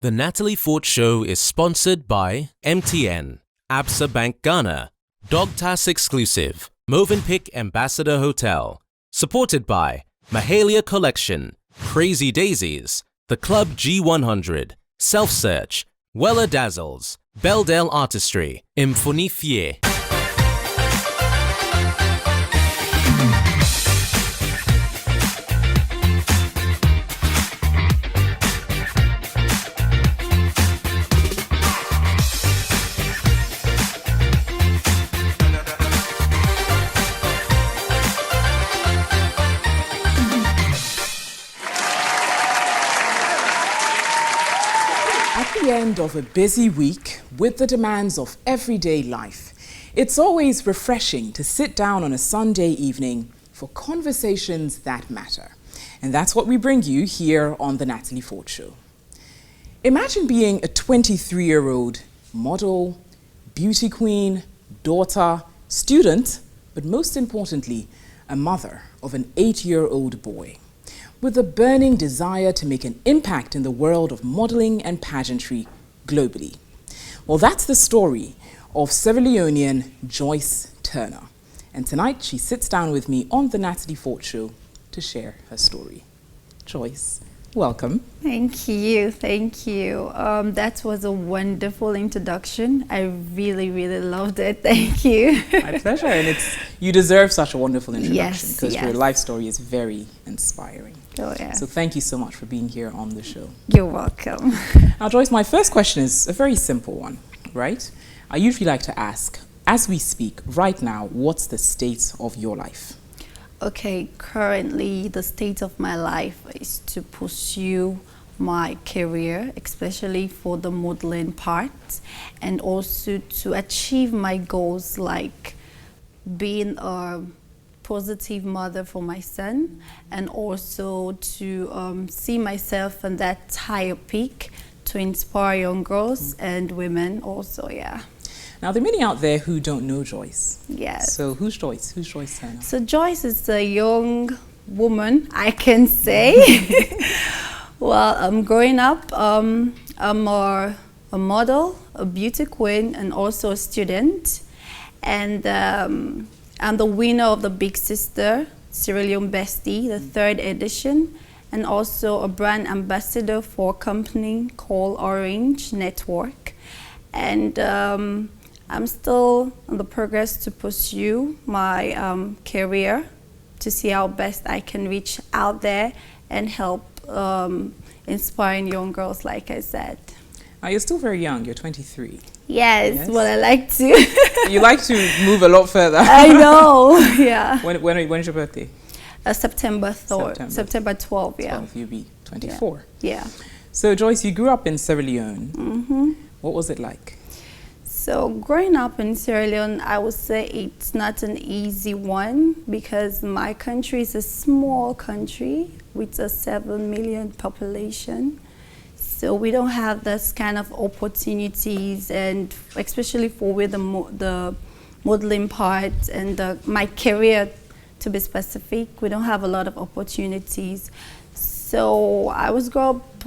The Natalie Fort Show is sponsored by MTN, Absa Bank Ghana, Dogtass Exclusive, Movenpick Ambassador Hotel. Supported by Mahalia Collection, Crazy Daisies, The Club G100, Self Search, Weller Dazzles, Beldale Artistry, Infonifier. At the end of a busy week with the demands of everyday life, it's always refreshing to sit down on a Sunday evening for conversations that matter. And that's what we bring you here on the Natalie Fort Show. Imagine being a 23-year-old model, beauty queen, daughter, student, but most importantly, a mother of an 8-year-old boy, with a burning desire to make an impact in the world of modeling and pageantry globally. Well, that's the story of Sierra Leonean Joyce Turner. And tonight she sits down with me on the Natalie Fort Show to share her story. Joyce, welcome. Thank you. That was a wonderful introduction. I really loved it. Thank you. My pleasure. And you deserve such a wonderful introduction because yes. your life story is very inspiring. Oh, yeah. So thank you so much for being here on the show. You're welcome. Now, Joyce, my first question is a very simple one, right? I usually like to ask, as we speak right now, what's the state of your life? Okay, currently the state of my life is to pursue my career, especially for the modeling part, and also to achieve my goals like being a positive mother for my son, and also to see myself in that higher peak to inspire young girls and women also, yeah. Now, there are many out there who don't know Joyce. Yes. So who's Joyce? Who's Joyce Turner? So Joyce is a young woman, I can say. Well, growing up, I'm a model, a beauty queen, and also a student. And I'm the winner of the Big Sister Sierra Leone Bestie, the 3rd edition, and also a brand ambassador for a company called Orange Network. And I'm still on the progress to pursue my career to see how best I can reach out there and help inspiring young girls, like I said. Now, you're still very young. You're 23. Yes, well, I like to. You like to move a lot further. I know, yeah. When's your birthday? September 3rd, September 12th, yeah. 12, you'll be 24. Yeah. So, Joyce, you grew up in Sierra Leone. Mm-hmm. What was it like? So growing up in Sierra Leone, I would say it's not an easy one because my country is a small country with a 7 million population. So we don't have this kind of opportunities, and especially for with the modeling part and my career, to be specific, we don't have a lot of opportunities. So I was grew up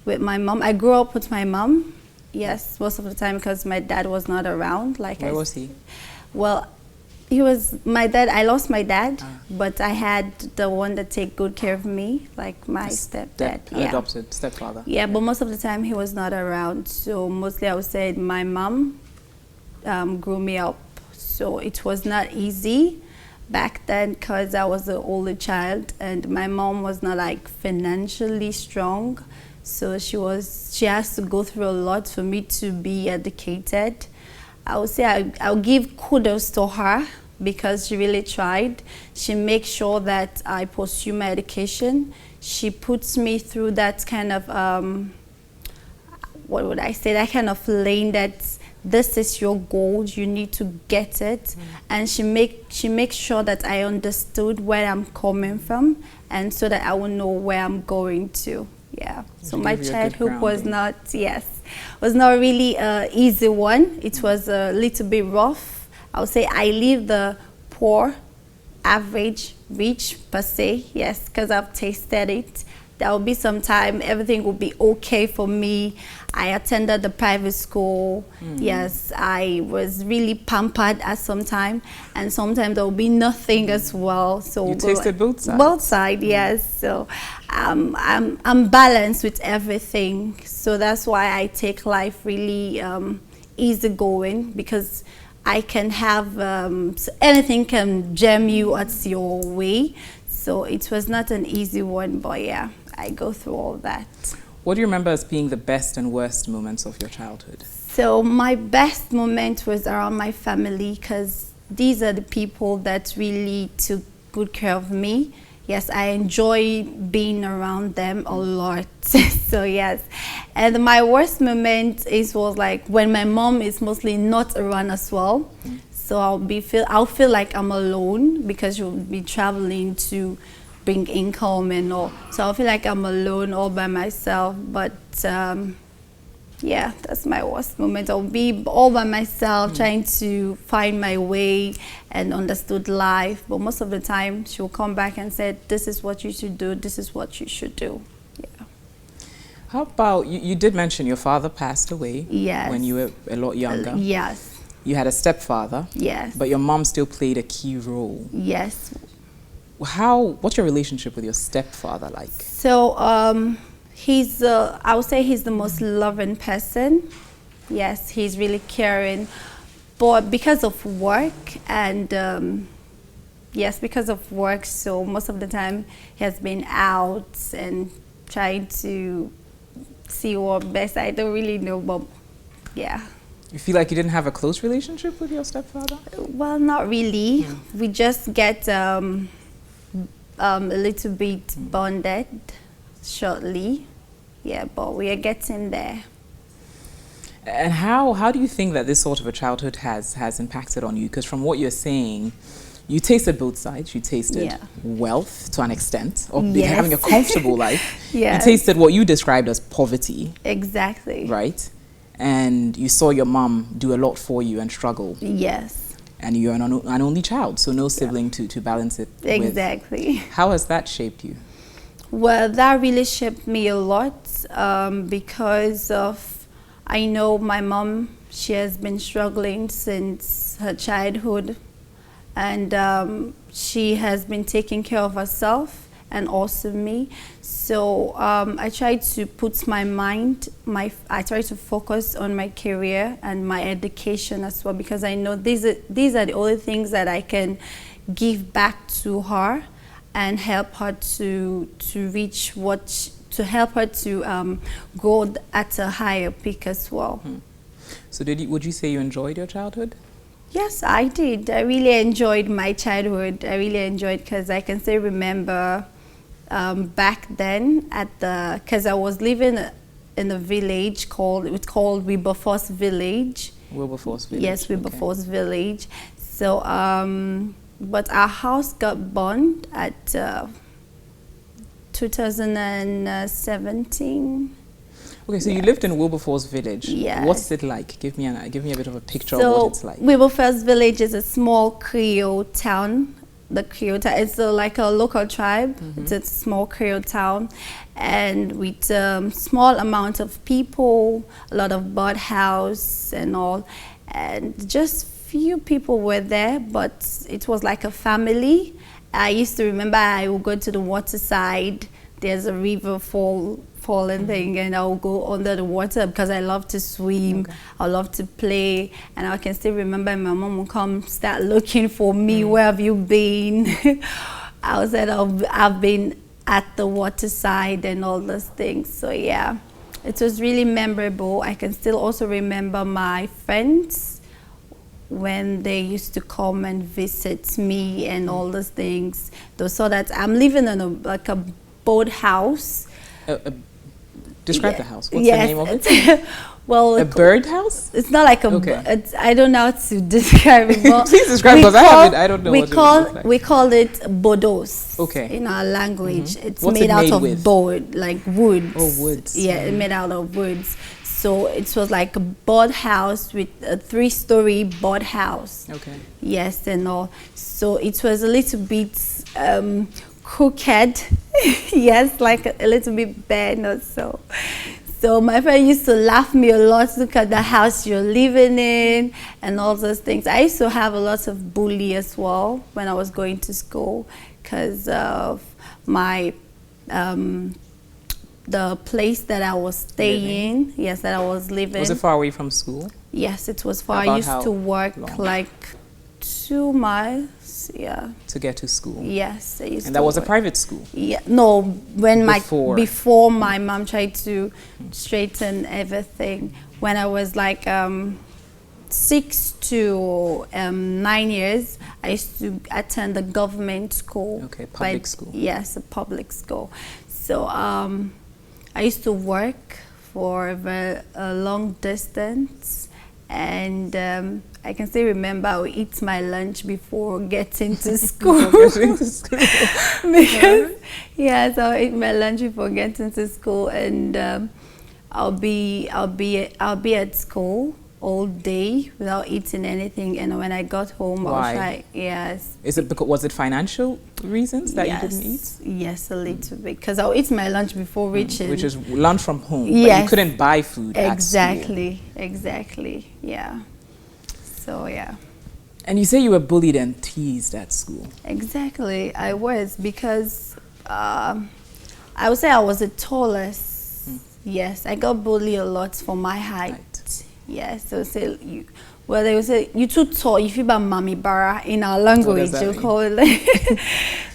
with my mom. I grew up with my mom. Yes, most of the time because my dad was not around. Where was he? Well, he was my dad. I lost my dad, but I had the one that take good care of me, like my stepdad. Adopted stepfather. Yeah, but most of the time he was not around. So mostly I would say my mom grew me up. So it was not easy back then because I was the older child and my mom was not like financially strong. So she has to go through a lot for me to be educated. I would say I'll give kudos to her because she really tried. She makes sure that I pursue my education. She puts me through that kind of, what would I say, that kind of lane that this is your goal, you need to get it. And she makes sure that I understood where I'm coming from and so that I will know where I'm going to. Yeah, so my childhood was not really an easy one. It was a little bit rough. I would say I live the poor, average, rich per se, yes, because I've tasted it. there will be some time everything will be okay for me. I attended the private school. Yes, I was really pampered at some time, and sometimes there will be nothing as well. So you tasted both sides. Both sides, yes. So I'm balanced with everything. So that's why I take life really easygoing, because I can have so anything can jam you at your way. So it was not an easy one, but yeah, I go through all that. What do you remember as being the best and worst moments of your childhood? So my best moment was around my family, because these are the people that really took good care of me. Yes, I enjoy being around them a lot. So yes, and my worst moment was like when my mom is mostly not around as well. So I'll feel like I'm alone, because she'll be traveling to bring income and all. So I'll feel like I'm alone all by myself. But yeah, that's my worst moment. I'll be all by myself trying to find my way and understood life. But most of the time, she'll come back and say, this is what you should do, this is what you should do. Yeah. How about, you did mention your father passed away. Yes. When you were a lot younger. Yes. You had a stepfather. Yes. But your mom still played a key role. Yes. What's your relationship with your stepfather like? So I would say he's the most loving person. Yes, he's really caring. But because of work and because of work, so most of the time he has been out and trying to see what best. I don't really know, but yeah. You feel like you didn't have a close relationship with your stepfather? Well, not really. We just get a little bit bonded shortly. Yeah, but we are getting there. And how do you think that this sort of a childhood has impacted on you? Because from what you're saying, you tasted both sides. You tasted wealth to an extent, or having a comfortable life. Yes. You tasted what you described as poverty. Exactly. Right? And you saw your mom do a lot for you and struggle. Yes. And you're an only child, so no sibling to balance it exactly. with. How has that shaped you? Well, that really shaped me a lot because I know my mom, she has been struggling since her childhood, and she has been taking care of herself and also me. So I try to put I try to focus on my career and my education as well, because I know these are the only things that I can give back to her and help her to reach to help her to go at a higher peak as well. So would you say you enjoyed your childhood? Yes, I did. I really enjoyed my childhood. I really enjoyed, because I can still remember back then because I was living in a village called Wilberforce Village. Wilberforce Village. Yes, Wilberforce Village. So, but our house got burned at 2017. Okay, so you lived in Wilberforce Village. Yes. What's it like? Give me a bit of a picture of what it's like. Wilberforce Village is a small Creole town. The Creole town, it's like a local tribe. It's a small Creole town, and with small amount of people, a lot of birdhouse and all, and just few people were there, but it was like a family. I used to remember I would go to the waterside. There's a river falling thing, and I'll go under the water because I love to swim. I love to play, and I can still remember my mom would come start looking for me. Where have you been? I said I've been at the waterside and all those things. So yeah, it was really memorable. I can still also remember my friends when they used to come and visit me and all those things. They saw that I'm living in a boat house. Describe the house. What's the name of it? Well, a bird house? It's not like a. It's, I don't know how to describe it. But please describe, because I don't know. We call it bodos. Okay. In our language, it's What's made out of with? board, like woods. Oh, woods. Yeah, made out of woods. So it was like a board house with a 3-story board house. Okay. Yes, and all. So it was a little bit crooked. Yes, like a little bit bad or so. So my friend used to laugh me a lot. Look at the house you're living in and all those things. I used to have a lot of bully as well when I was going to school because of my the place that I was staying. Yes, that I was living. Was it far away from school? Yes, it was far. About I used to work long? like 2 miles. Yeah. To get to school? Yes, I used And to that was a work. private school? Yeah, no, when Before. my mom tried to straighten everything, when I was like 6 to 9 years, I used to attend a government school. Okay, public school. Yes, a public school. So I used to work for a long distance, and I can still remember I would eat my lunch before getting to school. Because, yes, I'll eat my lunch before getting to school, and I'll be at school all day without eating anything. And when I got home, I was like, yes. Is it because, was it financial reasons that you didn't eat? Yes, a little bit, because I'll eat my lunch before reaching. Which is lunch from home. Yes. But you couldn't buy food Exactly, exactly, yeah. So, yeah. And you say you were bullied and teased at school. Exactly, I was, because I would say I was the tallest. Yes, I got bullied a lot for my height. Yes, so say you. Well, they would say you too tall. If you buy mommy bara in our language, you call it.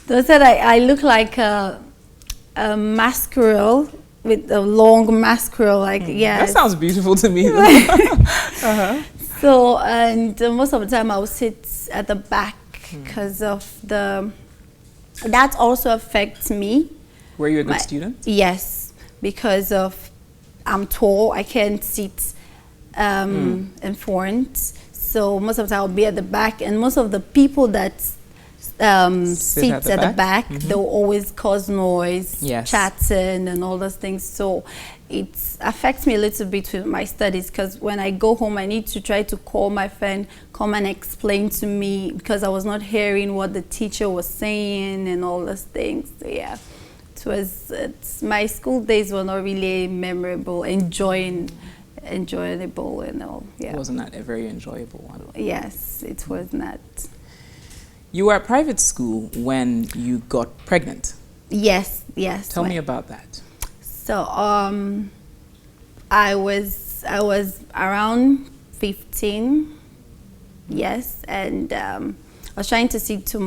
They said I look like a masquerade with a long masquerade. Like That sounds beautiful to me. So, and most of the time I would sit at the back because of that also affects me. Were you a good student? Yes, because of I'm tall, I can't sit in front. So most of the time I'll be at the back, and most of the people that sit at the back, they'll always cause noise, chatting and all those things. So it affects me a little bit with my studies, because when I go home I need to try to call my friend, come and explain to me, because I was not hearing what the teacher was saying and all those things. So yeah, my school days were not really memorable, enjoyable and all. Yeah. Wasn't that a very enjoyable one? Yes, it was not. You were at private school when you got pregnant. Yes. Tell me about that. So I was around 15. Yes, and I was trying to see to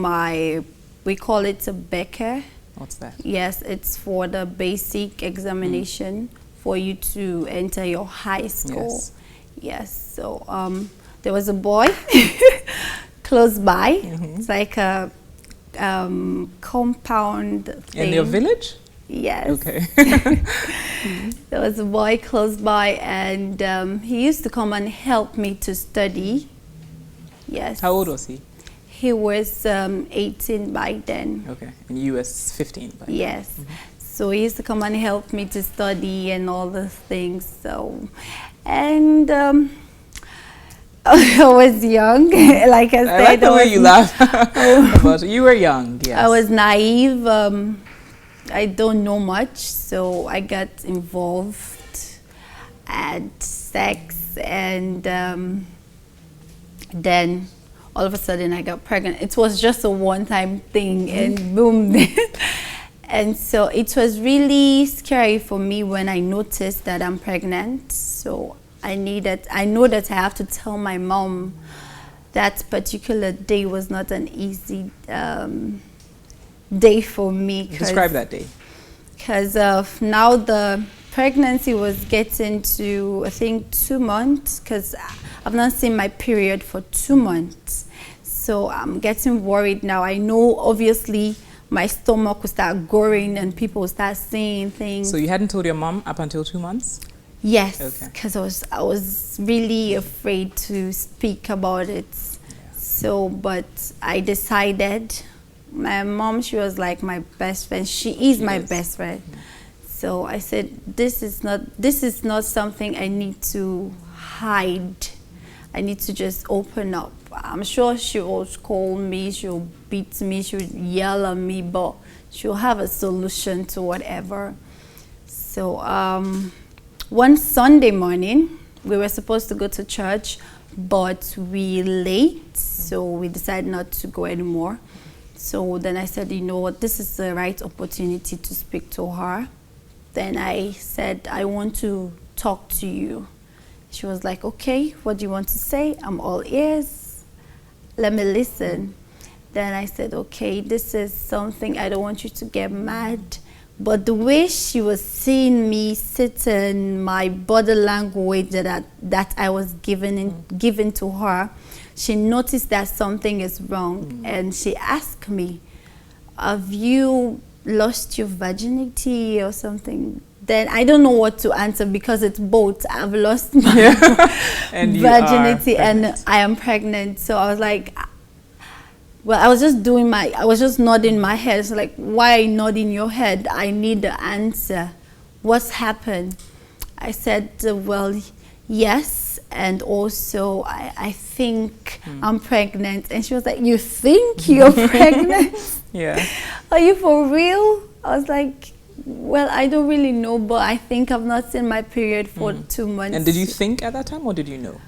we call it a Becker. What's that? Yes, it's for the basic examination for you to enter your high school. Yes, so there was a boy close by. It's like a compound thing. In your village? Yes. Okay. There was a boy close by, and he used to come and help me to study. Yes. How old was he? He was 18 by then. Okay, and you was 15 by then. Yes. So he used to come and help me to study and all those things. So, and I was young, like I said. I like the way you laugh. But you were young, yes. I was naive. I don't know much, so I got involved at sex, and then all of a sudden I got pregnant. It was just a one-time thing, and boom. And so it was really scary for me when I noticed that I'm pregnant. So I know that I have to tell my mom. That particular day was not an easy day for me. Describe that day. Because of now the pregnancy was getting to, I think, 2 months, because I've not seen my period for 2 months. So I'm getting worried now. I know obviously my stomach will start growing and people will start saying things. So you hadn't told your mom up until 2 months? Yes, Okay. because I was really afraid to speak about it. So, but I decided. My mom, she was like my best friend. She is my best friend. So I said, this is not something I need to hide. I need to just open up. I'm sure she will scold me, she'll beat me, she'll yell at me, but she'll have a solution to whatever. So one Sunday morning, we were supposed to go to church, but we late, so we decided not to go anymore. So then I said, you know what, this is the right opportunity to speak to her. Then I said, I want to talk to you. She was like, okay, what do you want to say? I'm all ears. Let me listen. Then I said, okay, this is something, I don't want you to get mad. But the way she was seeing me sitting, my body language that I was given to her, she noticed that something is wrong. And she asked me, have you lost your virginity or something? Then I don't know what to answer because it's both. I've lost my virginity and I am pregnant. So I was like, well, I was just nodding my head. It's like, why nodding your head? I need the answer. What's happened? I said, well, yes. And also, I think I'm pregnant. And she was like, you think you're pregnant? Yeah. Are you for real? I was like, well, I don't really know, but I think I've not seen my period for 2 months. And did you think at that time, or did you know?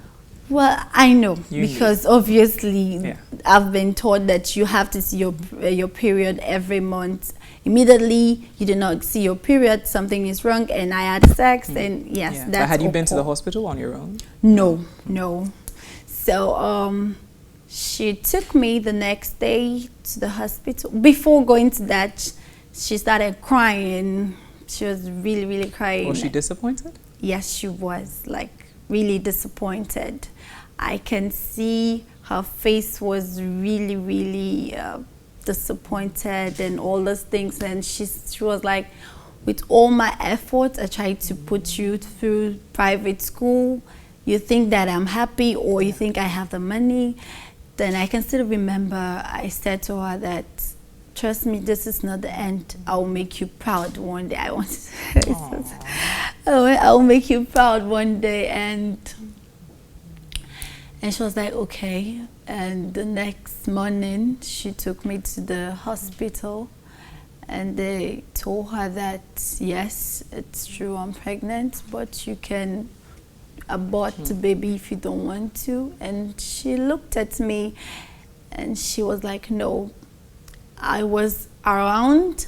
Well, I know because obviously I've been taught that you have to see your period every month. Immediately you do not see your period, something is wrong, and I had sex, and yes, that's. So had you been to the hospital on your own? No. So she took me the next day to the hospital. Before going to that, she started crying. She was really, really crying. Was she disappointed? Yes, she was, like, really disappointed. I can see her face was really, really disappointed and all those things. And she was like, with all my efforts, I tried to put you through private school. You think that I'm happy, or you think I have the money? Then I can still remember I said to her that, trust me, this is not the end. I'll make you proud one day. I want to say, I'll make you proud one day. And she was like, okay. And the next morning, she took me to the hospital, and they told her that, yes, it's true, I'm pregnant, but you can abort the baby if you don't want to. And she looked at me, and she was like, no. I was around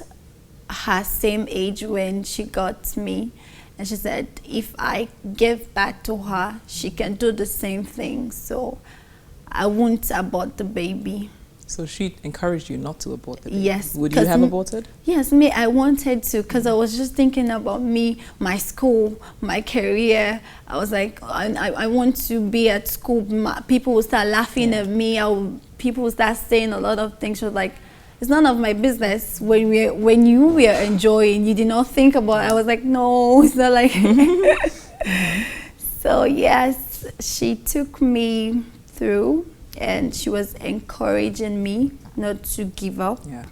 her same age when she got me, and she said if I give back to her, she can do the same thing, so I won't abort the baby. So she encouraged you not to abort the baby? Yes. Would you have aborted? Yes, I wanted to, because I was just thinking about me, my school, my career. I was like, I want to be at school. People will start laughing at me. People will start saying a lot of things. She was like, it's none of my business. When you were enjoying, you did not think about it. I was like, no, it's not like. So yes, she took me through, and she was encouraging me not to give up. Yeah.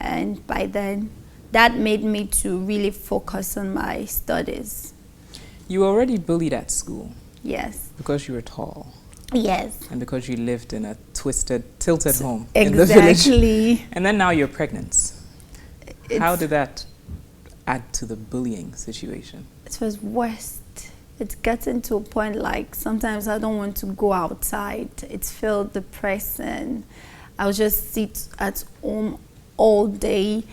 And by then, that made me to really focus on my studies. You were already bullied at school. Yes. Because you were tall. Yes. And because you lived in a tilted home exactly. in the village. And then now you're pregnant. How did that add to the bullying situation? It was worse. It's getting to a point like sometimes I don't want to go outside. It's feel depressing. I'll just sit at home all day.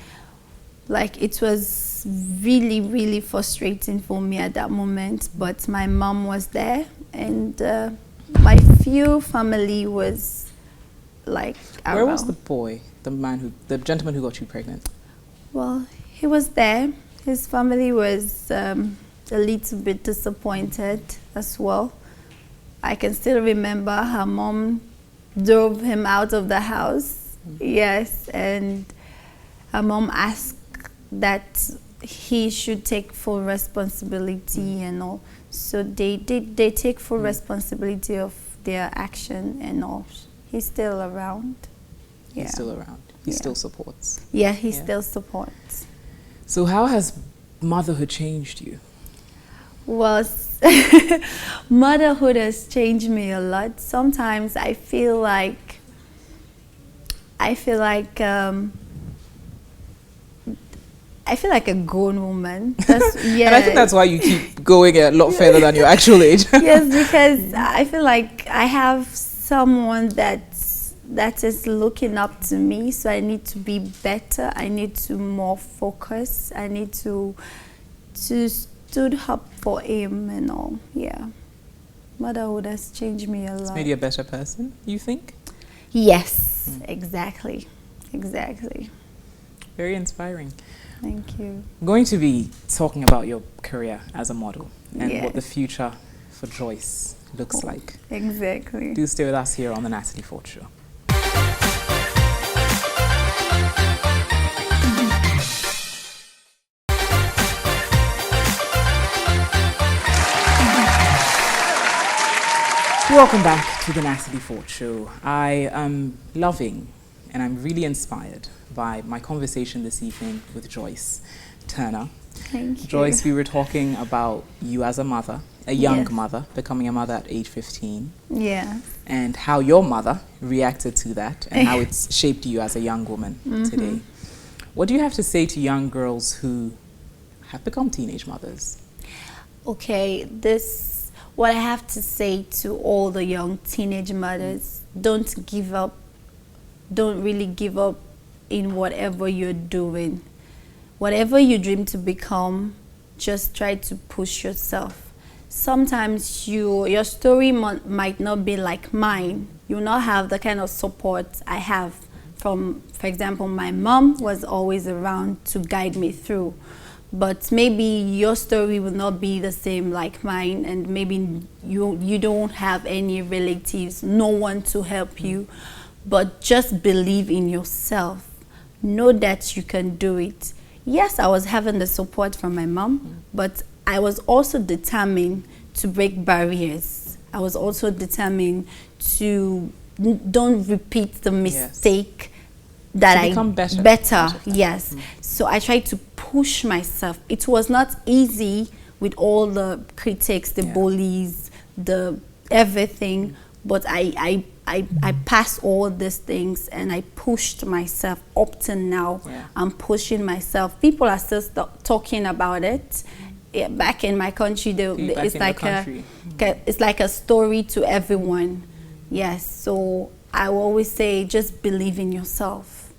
Like, it was really, really frustrating for me at that moment. But my mom was there, and my few family was like around. Where was the boy, the gentleman who got you pregnant? Well, he was there. His family was a little bit disappointed as well. I can still remember her mom drove him out of the house. Yes, and her mom asked that he should take full responsibility and all. So they take full responsibility of their action and all. He's still around. Yeah. He's still around. He still supports. Yeah, he still supports. So how has motherhood changed you? Well, Motherhood has changed me a lot. Sometimes I feel like a grown woman. Yeah. And I think that's why you keep going a lot further than your actual age. Yes, because I feel like I have someone that is looking up to me, so I need to be better. I need to more focus. I need to stood up for him and all. Yeah, motherhood has changed me a lot. It's made you a better person, you think? Yes, exactly. Very inspiring. Thank you. I'm going to be talking about your career as a model and what the future for Joyce looks like. Exactly. Do stay with us here on the Natalie Fort Show. Welcome back to the Natalie Fort Show. I am loving and I'm really inspired by my conversation this evening with Joyce Turner. Thank you. Joyce, we were talking about you as a mother, a young mother, becoming a mother at age 15. Yeah. And how your mother reacted to that and how it's shaped you as a young woman today. What do you have to say to young girls who have become teenage mothers? Okay, what I have to say to all the young teenage mothers, don't give up. Don't really give up in whatever you're doing. Whatever you dream to become, just try to push yourself. Sometimes your story might not be like mine. You will not have the kind of support I have from, for example, my mom was always around to guide me through. But maybe your story will not be the same like mine, and maybe you don't have any relatives, no one to help you. But just believe in yourself. Know that you can do it. Yes, I was having the support from my mom, but I was also determined to break barriers. I was also determined to don't repeat the mistake that I become better. Yes. So I tried to push myself. It was not easy with all the critics, the bullies, the everything, but I passed all these things and I pushed myself up to now. I'm pushing myself. People are still talking about it. Back in my country, it's like a story to everyone. Yes, so I will always say, just believe in yourself.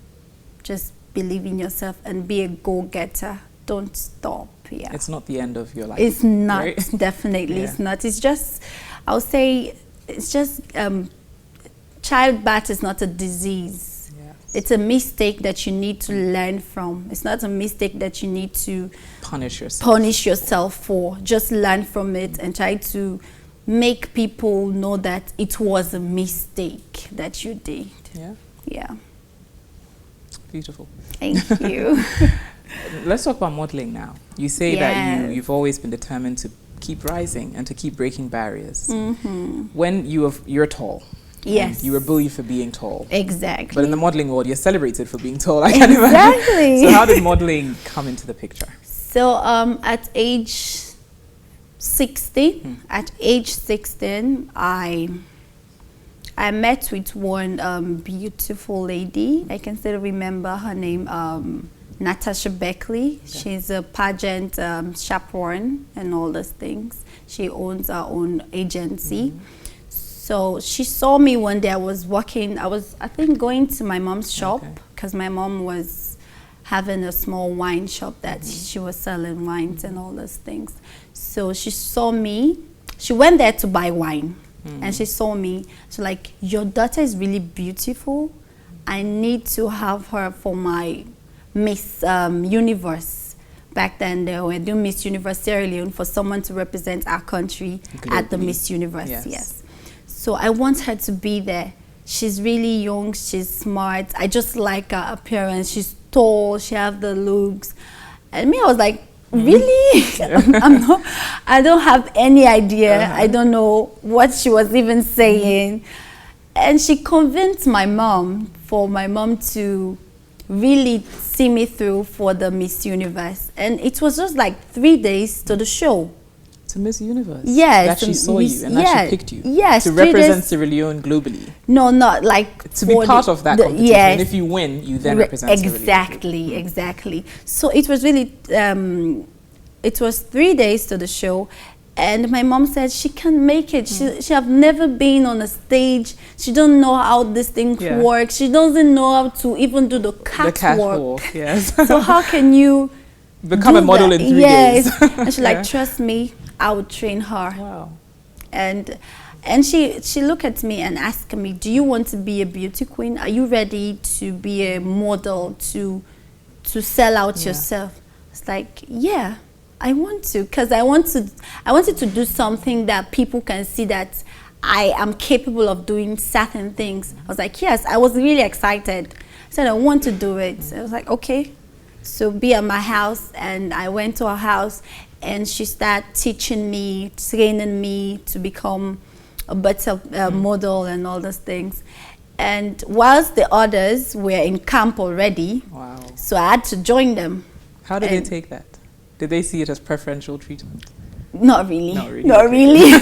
Just believe in yourself and be a go-getter. Don't stop. Yeah, it's not the end of your life. It's not, right? Definitely it's not. It's just, I'll say, it's just childbirth is not a disease. It's a mistake that you need to learn from. It's not a mistake that you need to punish yourself for. Just learn from it and try to make people know that it was a mistake that you did. Yeah. Beautiful. Thank you. Let's talk about modeling now. You say that you've always been determined to keep rising and to keep breaking barriers. When you're tall. Yes. You were bullied for being tall. Exactly. But in the modeling world, you're celebrated for being tall. I can imagine. Exactly. So how did modeling come into the picture? So at age 16, I met with one beautiful lady. I can still remember her name, Natasha Beckley. She's a pageant chaperone and all those things. She owns her own agency. So she saw me one day. I was, I think, going to my mom's shop because my mom was having a small wine shop that she was selling wines and all those things. So she saw me. She went there to buy wine. And she saw me. She's like, your daughter is really beautiful. I need to have her for my Miss Universe. Back then they were doing Miss Universe Sierra Leone for someone to represent our country at the Miss Universe. Yes. So I want her to be there. She's really young, she's smart. I just like her appearance. She's tall, she has the looks. And me, I was like, really? I don't have any idea. I don't know what she was even saying. And she convinced my mom to really see me through for the Miss Universe. And it was just like 3 days to the show. to Miss Universe. Yes. That she saw you and that she picked you. Yes. To represent Sierra Leone globally. No, not like to be part of that competition. Yes. And if you win, you then represent Sierra Leone. Exactly, exactly. So it was really, it was 3 days to the show. And my mom said she can't make it. She have never been on a stage. She don't know how this thing works. She doesn't know how to even do the catwalk. Yes. So how can you become a model in 3 days? And she's like, trust me, I will train her. Wow. And she looked at me and asked me, do you want to be a beauty queen? Are you ready to be a model, to sell out yourself? It's like, yeah. I want to, because I wanted to do something that people can see that I am capable of doing certain things. I was like, yes, I was really excited. I said, I want to do it. I was like, okay. So be at my house, and I went to her house, and she started teaching me, training me to become a better model and all those things. And whilst the others were in camp already, so I had to join them. How did they take that? Did they see it as preferential treatment? Not really. Not really.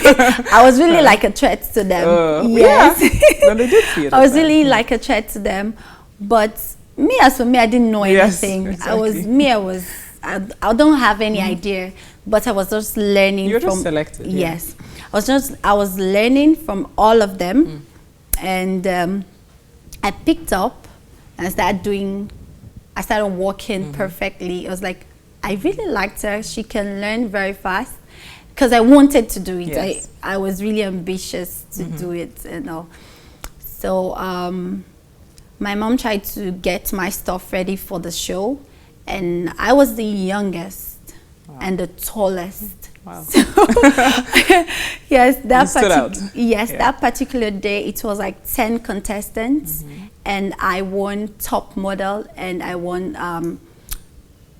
I was really like a threat to them. Yes. Yeah. Then they did see it. I was really like a threat to them. But as for me, I didn't know anything. Exactly. I don't have any idea. But I was just learning. You're just selected. Yes. I was learning from all of them. And I picked up and I started walking perfectly. It was like, I really liked her. She can learn very fast, because I wanted to do it. Yes. I was really ambitious to do it, you know. So my mom tried to get my stuff ready for the show, and I was the youngest and the tallest. Wow. So, yes, that that particular day, it was like 10 contestants, and I won top model, and I won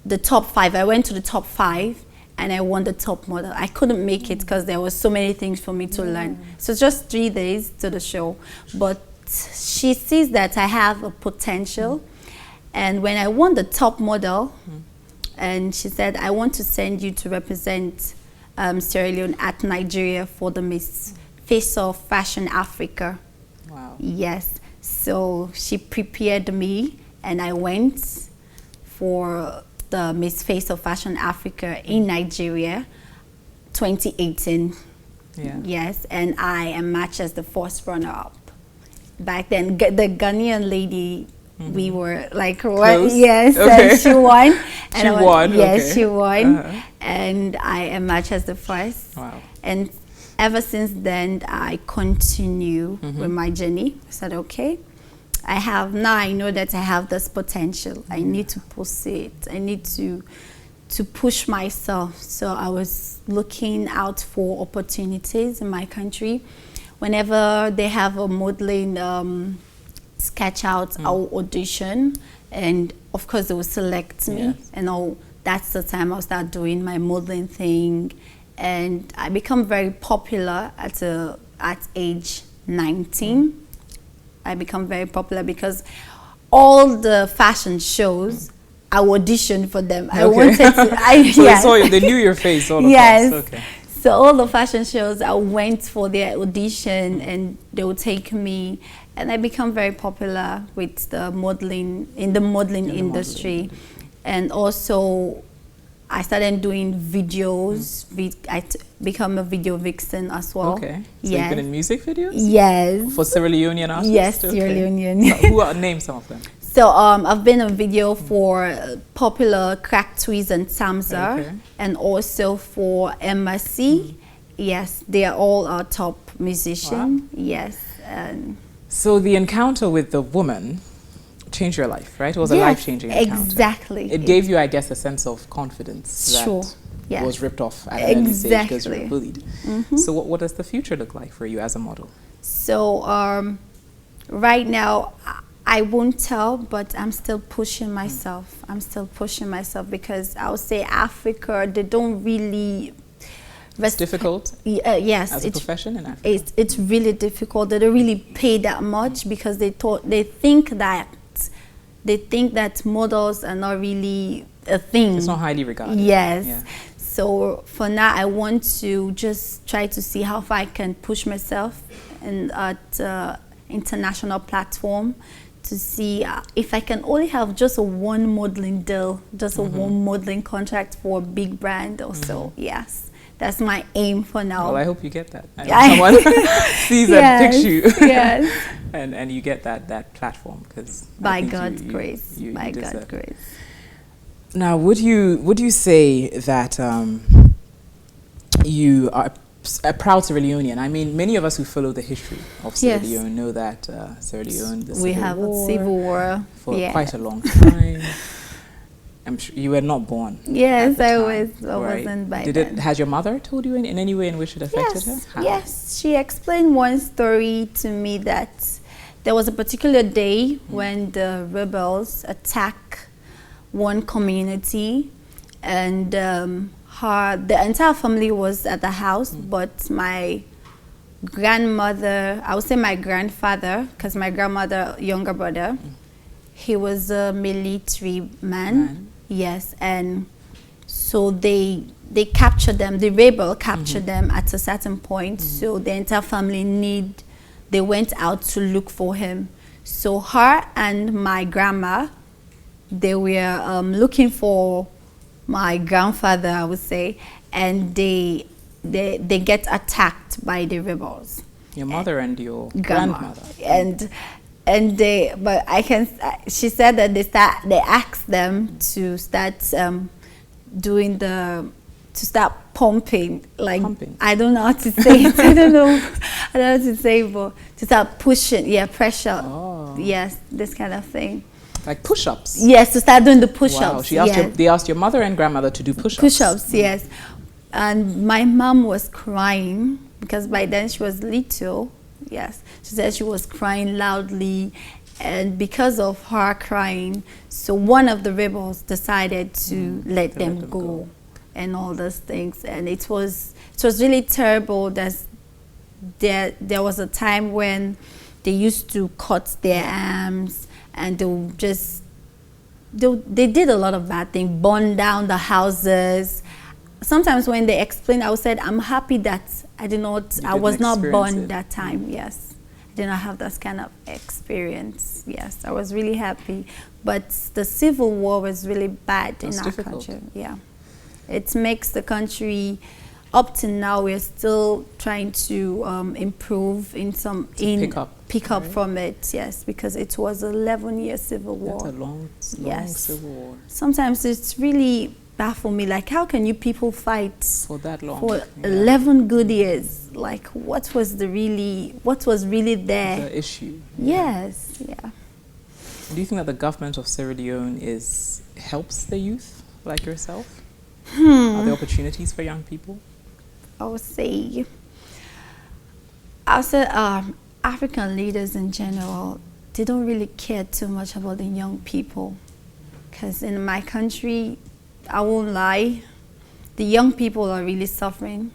the top 5. I went to the top 5 and I won the top model. I couldn't make it because there was so many things for me to learn. So just 3 days to the show. But she sees that I have a potential. And when I won the top model, and she said, I want to send you to represent Sierra Leone at Nigeria for the Miss Face of Fashion Africa. Wow. Yes. So she prepared me, and I went for the Miss Face of Fashion Africa in Nigeria, 2018. Yeah. Yes, and I am matched as the first runner-up. Back then, the Ghanaian lady, we were like, what? Yes, okay. And she won. And she won. Yes, she won, and I am matched as the first. Wow. And ever since then, I continue with my journey. I said, okay. I know that I have this potential. I need to pursue it. I need to push myself. So I was looking out for opportunities in my country. Whenever they have a modeling sketch out, I'll audition, and of course they will select me. Yes. And that's the time I'll start doing my modeling thing, and I become very popular at age 19. I become very popular because all the fashion shows, I auditioned for them. I wanted to. So they saw you, they knew your face all yes. across. Okay. So all the fashion shows, I went for their audition, and they would take me, and I become very popular with the modeling industry, and also I started doing videos. I become a video vixen as well. Okay. So you've been in music videos? Yes. For Sierra Leonean artists? Yes, Sierra Leonean. So who are, name some of them? So I've been in video for popular Crack Twiz and Samza, and also for Embassy. Yes, they are all our top musicians. Wow. Yes. So the encounter with the woman changed your life, right? It was a life-changing encounter. Exactly. It gave you, I guess, a sense of confidence that was ripped off at an early stage because you were bullied. So what does the future look like for you as a model? So right now, I won't tell, but I'm still pushing myself. I'm still pushing myself because I would say Africa, they don't really... It's difficult? Yes. As a profession in Africa? It's really difficult. They don't really pay that much because they think that models are not really a thing. It's not highly regarded. Yes. Yeah. So for now, I want to just try to see how far I can push myself at international platform, to see if I can only have just a one modeling deal, just a one modeling contract for a big brand or so. Yes, that's my aim for now. Well, I hope you get that. Someone sees and picks you. Yes. and you get that platform, because by God's grace. By God's grace. Now, would you say that you are a proud Sierra Leonean? I mean, many of us who follow the history of Sierra Leone know that Sierra Leone, we have a civil war for quite a long time. I'm sure you were not born. Yes, I right? wasn't by then. Has your mother told you in any way in which it affected her? How? Yes, she explained one story to me that there was a particular day when the rebels attacked one community, and the entire family was at the house, but my grandmother, I would say my grandfather, because my grandmother, younger brother, he was a military man. Yes, and so they captured them, the rebel captured them at a certain point, so the entire family they went out to look for him. So her and my grandma, they were looking for my grandfather, I would say, and they get attacked by the rebels. Your mother and your grandmother. She said that they asked them to start start pumping, like pumping. I don't know how to say it. I don't know how to say it, but to start pushing, pressure. Oh. Yes, this kind of thing. Like push-ups? Yes, to start doing the push-ups. Wow, they asked your mother and grandmother to do push-ups? Push-ups, yes. And my mom was crying, because by then she was little. Yes, she said she was crying loudly, and because of her crying, so one of the rebels decided to let them go and all those things. And it was really terrible. There was a time when they used to cut their arms, and they did a lot of bad things, burn down the houses. Sometimes when they explained, I said, I'm happy that I was not born that time. Yes, I did not have that kind of experience. Yes, I was really happy. But the civil war was really bad in our country. Yeah, it makes the country. Up to now, we're still trying to improve pick up from it. Yes, because it was an 11-year civil war. That's a long civil war. Sometimes it's really baffles me. Like, how can you people fight for that long? For 11 good years? Like, what was really there? The issue. Yes, yeah. Do you think that the government of Sierra Leone helps the youth like yourself? Are there opportunities for young people? I would say African leaders in general, they don't really care too much about the young people. Because in my country, I won't lie, the young people are really suffering.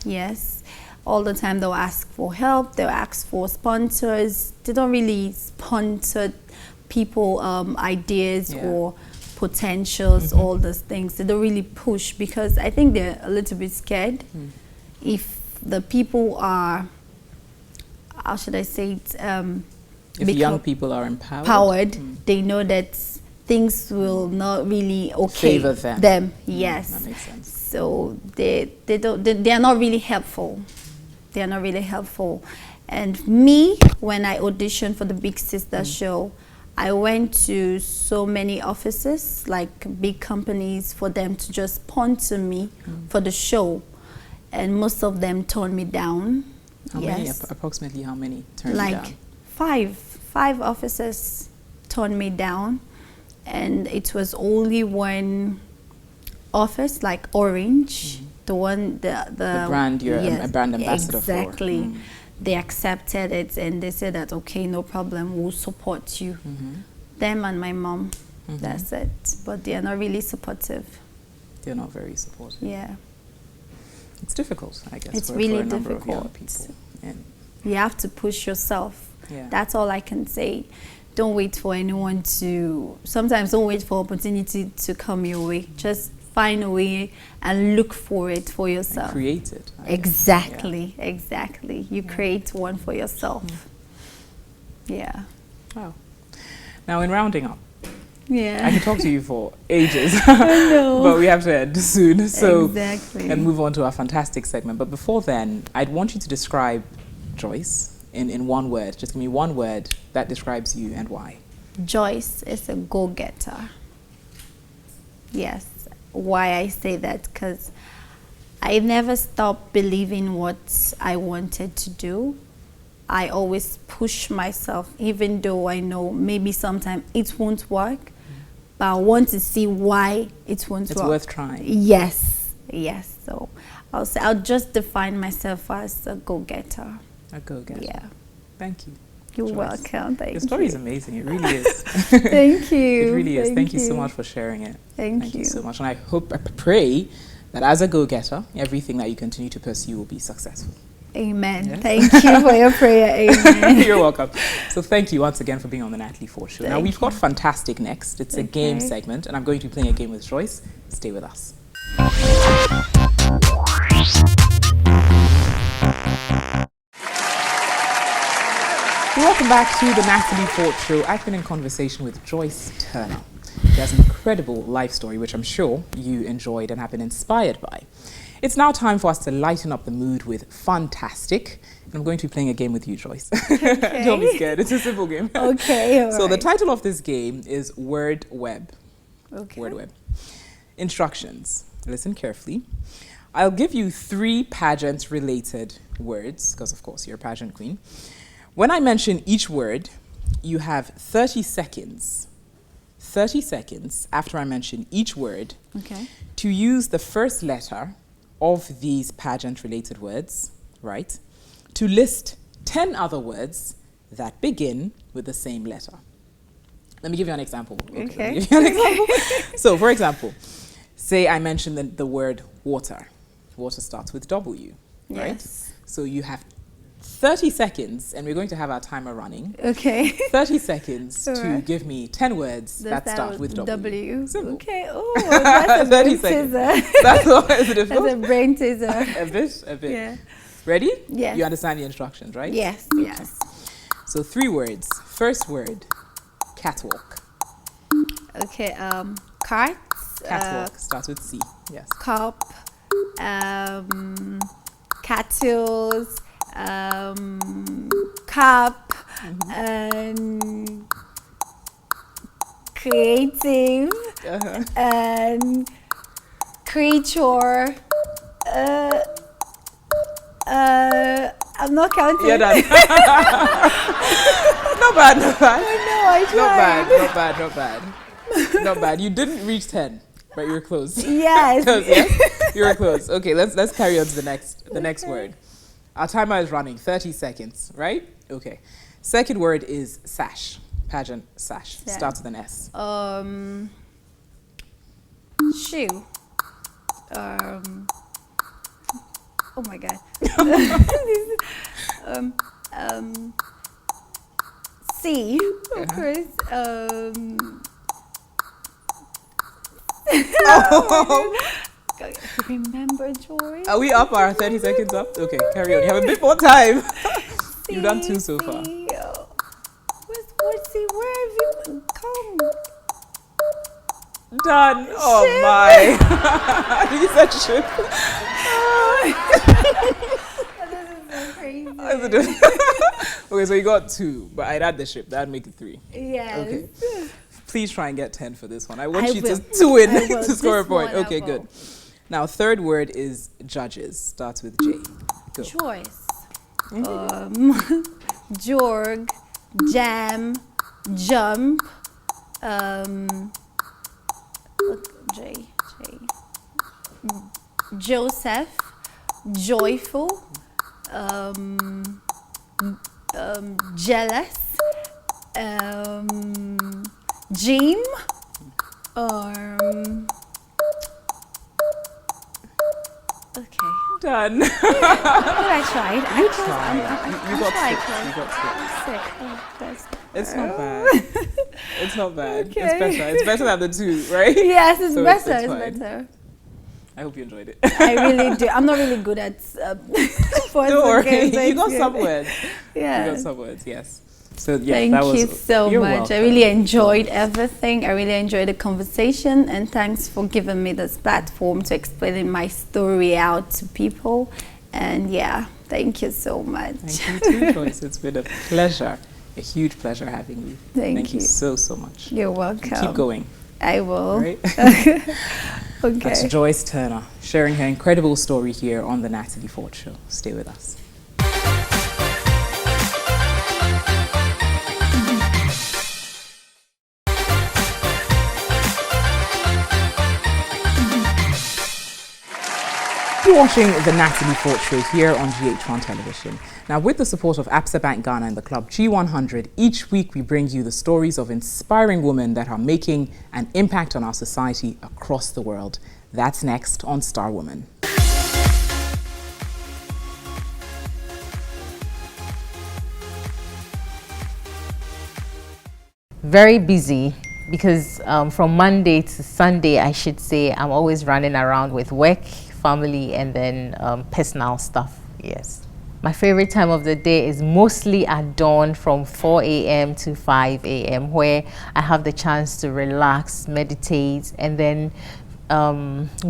Yes, all the time they'll ask for help, they'll ask for sponsors. They don't really sponsor people ideas or potentials, all those things. They don't really push, because I think they're a little bit scared. If the people are, how should I say it? If the young people are empowered, they know that things will not really favor them. Yes, that makes sense. So they are not really helpful. They are not really helpful. And me, when I auditioned for the Big Sister show, I went to so many offices, like big companies, for them to just sponsor me for the show, and most of them turned me down. How many? Approximately how many turned you down? Like five offices turned me down, and it was only one office, like Orange, the brand you're a brand ambassador for. Exactly. They accepted it, and they said that, okay, no problem, we'll support you. Them and my mom, that's it. But they are not really supportive. They're not very supportive. Yeah. It's difficult, I guess. It's for really a number difficult. Of young people. And you have to push yourself. Yeah. That's all I can say. Don't wait for anyone to. Sometimes don't wait for opportunity to come your way. Just find a way and look for it for yourself. And create it. Exactly, exactly. You create one for yourself. Yeah. Wow. Now, in rounding up, Yeah. I can talk to you for ages, I know. but we have to end soon. So, Exactly. and move on to our fantastic segment. But before then, I'd want you to describe Joyce in one word. Just give me one word that describes you and why. Joyce is a go-getter. Yes. Why I say that? Because I never stopped believing what I wanted to do. I always push myself, even though I know maybe sometimes it won't work, but I want to see why it won't work. It's worth trying. Yes, yes. So I'll just define myself as a go-getter. A go-getter. Yeah. Thank you. You're Joyce. welcome. Thank you. Your story is amazing. It really is. Thank you. It really is. Thank you so much for sharing it. Thank you you. so much. And I pray that as a go-getter, everything that you continue to pursue will be successful. Amen. Yes. Thank you for your prayer. Amen. You're welcome. So thank you once again for being on the Natalie Fort Show. Now Thank we've got Fantastic next. It's a game segment, and I'm going to be playing a game with Joyce. Stay with us. Welcome back to the Natalie Fort Show. I've been in conversation with Joyce Turner. She has an incredible life story, which I'm sure you enjoyed and have been inspired by. It's now time for us to lighten up the mood with Fantastic. And I'm going to be playing a game with you, Joyce. Okay. Don't be scared. It's a simple game. Okay. All So the right. title of this game is Word Web. Okay. Word Web. Instructions. Listen carefully. I'll give you 3 pageant-related words, because of course you're a pageant queen. When I mention each word, you have 30 seconds. 30 seconds after I mention each word Okay. to use the first letter of these pageant-related words, right, to list 10 other words that begin with the same letter. Let me give you an example. Okay. Let me give you an example. So, for example, say I mentioned the word water. Water starts with W, right? Yes. So you have 30 seconds, and we're going to have our timer running. Okay. 30 seconds to Alright. give me 10 words that start with W. Simple. Okay. Oh, that's a 30 brain seconds. teaser. That's what is it difficult? That's a brain teaser. A bit. Yeah. Ready? Yes. You understand the instructions, right? Yes. Okay. Yes. So 3 words. First word, catwalk. Okay. Carts. Catwalk starts with C. Yes. Cup. Cattle. Cup. And creative. And creature. I'm not counting. You're done. Not bad. I tried. Not bad. Not bad. You didn't reach 10, but you were close. Yes. Close, yes? You were close. Okay, let's carry on to the next word. Our timer is running. 30 seconds, right? Okay. Second word is sash. Pageant sash. Yeah. Starts with an S. Shoe. Oh my god. C. Of course. Remember, Joy? Are we up? Our 30 seconds up? Okay, carry on. You have a bit more time. You've done 2 so far. What's C? Where have you come? Done. Oh my. You said ship. This is so crazy. Okay, so you got 2, but I'd add the ship. That'd make it 3. Yes. Okay. Please try and get 10 for this one. I want I you will. to win, I will. to score a This point. one I Okay, will. good. Now, third word is judges. Starts with J. Go. Choice. Jorg. Jam. Jump. J. Joseph. Joyful. Jealous. Jim. Okay. Done. But I tried. You got 6. You got 6. Sick. Oh, that's It's not bad. It's not bad. Okay. It's better. It's better than the 2, right? Yes, it's So better. it's It's fine. better. I hope you enjoyed it. I really do. I'm not really good at Don't worry, you got some words. Yeah. You got some words, yes. So yeah, Thank that was, you so you're much. welcome. I really enjoyed everything. I really enjoyed the conversation, and thanks for giving me this platform to explain my story out to people. And yeah, thank you so much. Thank you too, Joyce. It's been a pleasure, a huge pleasure having you. Thank you so much. You're welcome. And keep going. I will. Right? Okay. That's Joyce Turner sharing her incredible story here on the Natalie Fort Show. Stay with us. You're watching the Natalie Fort Show here on GHOne television. Now, with the support of Absa Bank Ghana and the club G100, each week we bring you the stories of inspiring women that are making an impact on our society across the world. That's next on Star Woman. Very busy because from Monday to Sunday, I should say, I'm always running around with work, family, and then personal stuff. Yes. My favorite time of the day is mostly at dawn from 4 a.m. to 5 a.m. where I have the chance to relax, meditate, and then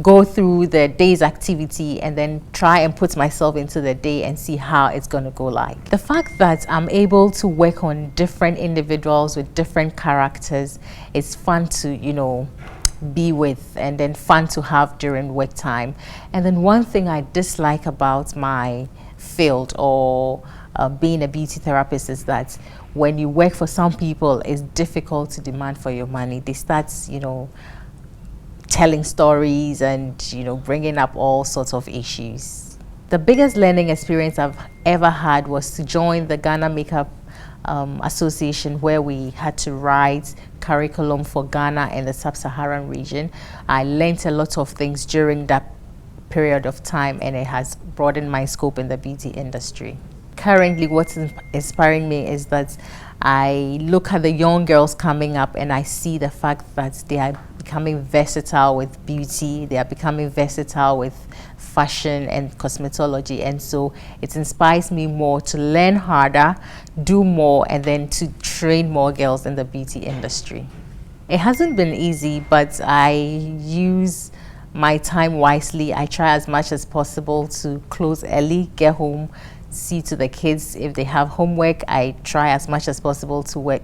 go through the day's activity and then try and put myself into the day and see how it's going to go like. The fact that I'm able to work on different individuals with different characters is fun to, you know, be with, and then fun to have during work time. And then one thing I dislike about my field or being a beauty therapist is that when you work for some people, it's difficult to demand for your money. They start, you know, telling stories and, you know, bringing up all sorts of issues. The biggest learning experience I've ever had was to join the Ghana Makeup Association, where we had to write curriculum for Ghana and the sub-Saharan region. I learned a lot of things during that period of time, and it has broadened my scope in the beauty industry. Currently, what's inspiring me is that I look at the young girls coming up and I see the fact that they are becoming versatile with beauty, they are becoming versatile with fashion and cosmetology, and so it inspires me more to learn harder, do more, and then to train more girls in the beauty industry. It hasn't been easy, but I use my time wisely. I try as much as possible to close early, get home, see to the kids. If they have homework, I try as much as possible to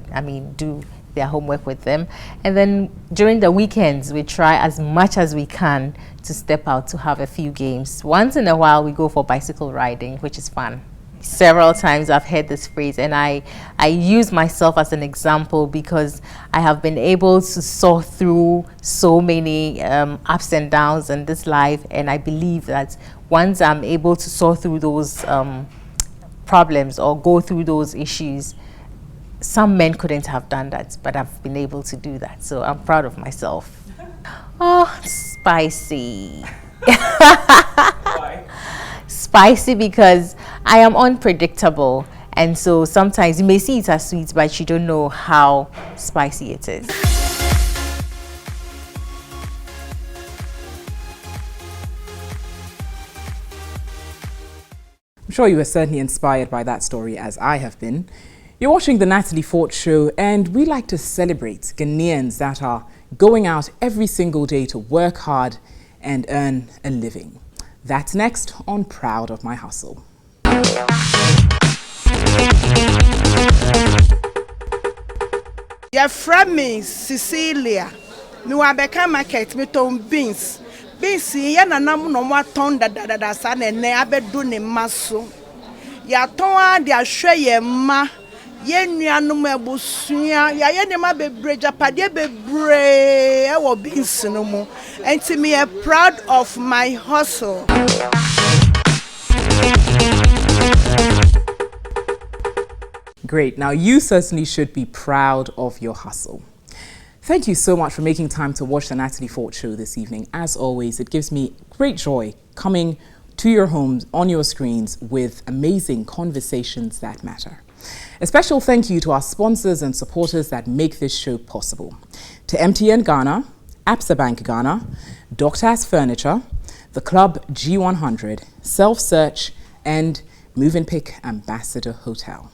do their homework with them. And then during the weekends, we try as much as we can to step out to have a few games. Once in a while, we go for bicycle riding, which is fun. Several times I've heard this phrase, and I use myself as an example because I have been able to sort through so many ups and downs in this life, and I believe that once I'm able to sort through those problems or go through those issues, some men couldn't have done that, but I've been able to do that, so I'm proud of myself. Oh, spicy. Why? Spicy because I am unpredictable, and so sometimes you may see it as sweet, but you don't know how spicy it is. I'm sure you were certainly inspired by that story, as I have been. You're watching the Natalie Fort Show, and we like to celebrate Ghanaians that are going out every single day to work hard and earn a living. That's next on Proud of My Hustle. Your friend me Cecilia. Me wa beka market me ton beans. Beans ye na nam no wa ton da sa na ne abedu ne maso. Ya ton a de ahwe ye ma. Ye nuanom abusua ya ye ne ma bebre japade bebre e wo beans no mu. Enti me proud of my hustle. Great. Now, you certainly should be proud of your hustle. Thank you so much for making time to watch the Natalie Fort Show this evening. As always, it gives me great joy coming to your homes, on your screens, with amazing conversations that matter. A special thank you to our sponsors and supporters that make this show possible. To MTN Ghana, Absa Bank Ghana, Doctor's Furniture, the Club G100, Self Search, and Move-and-Pick Ambassador Hotel.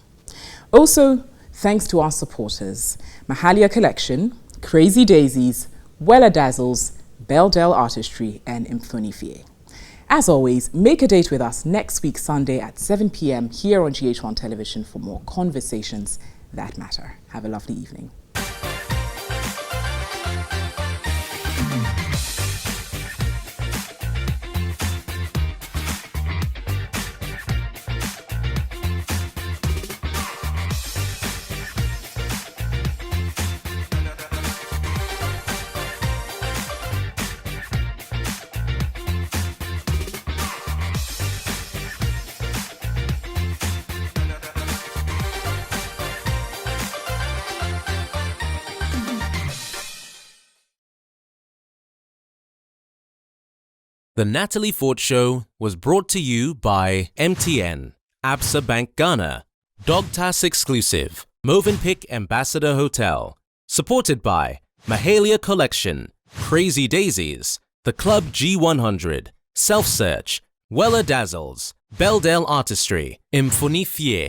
Also, thanks to our supporters, Mahalia Collection, Crazy Daisies, Wella Dazzles, Beldell Artistry, and Imfunifie. As always, make a date with us next week Sunday at 7 p.m. here on GHOne Television for more conversations that matter. Have a lovely evening. The Natalie Fort Show was brought to you by MTN, Absa Bank Ghana, Dogtas Exclusive, Movenpick Ambassador Hotel, supported by Mahalia Collection, Crazy Daisies, the Club G100, Self Search, Wella Dazzles, Beldell Artistry, Imfunifie.